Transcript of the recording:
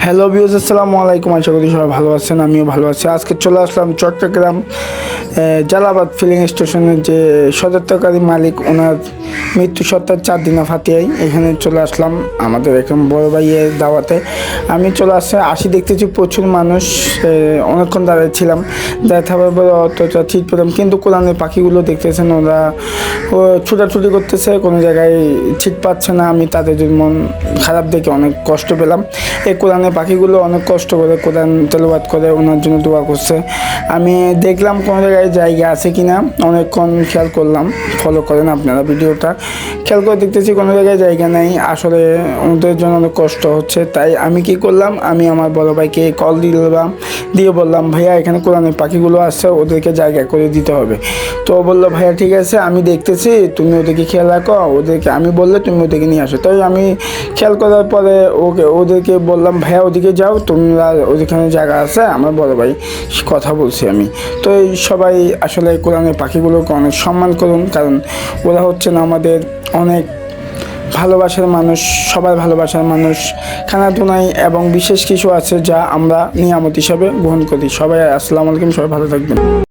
Hello viewers, আসসালামু আলাইকুম। আশা করি সবাই ভালো আছেন, আমিও ভালো আছি। আজকে চলে আসলাম চট্টগ্রাম জালালাবাদ ফিলিং স্টেশনের যে সদস্যকারী মালিক, ওনার মৃত্যু সত্ত্বের 4 দিনা ফাতিয়ায় এখানে চলে আসলাম আমাদের এখন বড় ভাইয়ের দাওয়াতে। আমি চলে আসি দেখতেছি প্রচুর মানুষ, অনেকক্ষণ দাঁড়িয়েছিলাম, থাকার পরে অতটা ঠিক পেলাম, কিন্তু কোরআনের পাখিগুলো দেখতেছেন ওরা ছুটাছুটি করতেছে, কোনো জায়গায় ঠিক পাচ্ছে না। আমি তাদের মন খারাপ দেখে অনেক কষ্ট পেলাম। এই কোরআনের পাখিগুলো অনেক কষ্ট করে কোরআন তেলাওয়াত করে ওনার জন্য দোয়া করছে। আমি দেখলাম কোনো জায়গায় জায়গা আছে কি না, অনেকক্ষণ খেয়াল করলাম। ফলো করেন আপনারা ভিডিওটা, খেয়াল করে দেখতেছি কোনো জায়গায় জায়গা নেই। আসলে ওদের জন্য অনেক কষ্ট হচ্ছে। তাই আমি কি করলাম, আমি আমার বড় ভাইকে কল দিয়ে বললাম, ভাইয়া এখানে কোরআনের পাখিগুলো আসছে, ওদেরকে জায়গা করে দিতে হবে। তো বললো, ভাইয়া ঠিক আছে, আমি দেখতেছি, তুমি ওদেরকে খেয়াল রাখো, ওদেরকে আমি বললে তুমি ওদেরকে নিয়ে আসো। তাই আমি খেয়াল করার পরে ওদেরকে বললাম, ভাইয়া ওদিকে যাও, তোমরা ওইখানে জায়গা আছে, আমার বড় ভাই কথা বলছি আমি। তো এই সবাই আসলে কোরআনের পাখিগুলোকে অনেক সম্মান করুন, কারণ ওরা হচ্ছে না আমাদের অনেক ভালোবাসার মানুষ, সবার ভালোবাসার মানুষ। খানাতুনাই এবং বিশেষ কিছু আছে যা আমরা নিয়ামত হিসাবে গ্রহণ করি। সবাই আসসালামু আলাইকুম, সবাই ভালো থাকবেন।